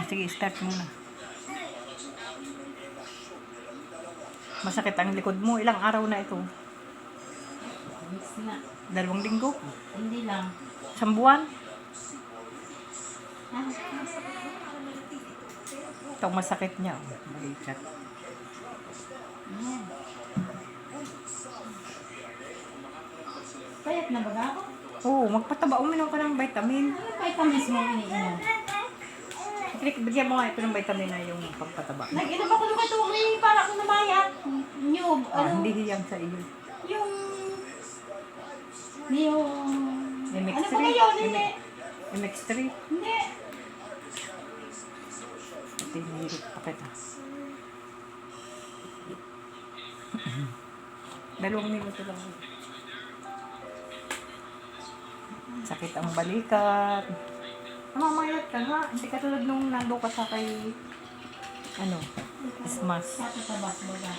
Sige, start mo na. Masakit ang likod mo. Ilang araw na ito? Mix na. 2 linggo? Hindi lang. 1 buwan? Ah, Ito ang masakit niya. Balikat. ayan. Payat na ba ako? Oo, magpataba. Uminom ka ng vitamin. Ano vitamins mo iniinom? Bigyan mo nga ito ng vitamin na yung pagpataba. Nag-inom ako ng ito para ako namayat. New, Hindi hiyang sa iyo. yung... Yung... MX3? Ano ba ngayon? Hindi. MX3? Hindi. Ito yung hirap pa kita. 2 minuto lang. Sakit ang balikat. Mamayat ka nga. Hindi ka tulad nung nando ka sa kay... Ano? Ismas. Sa tatabas ba?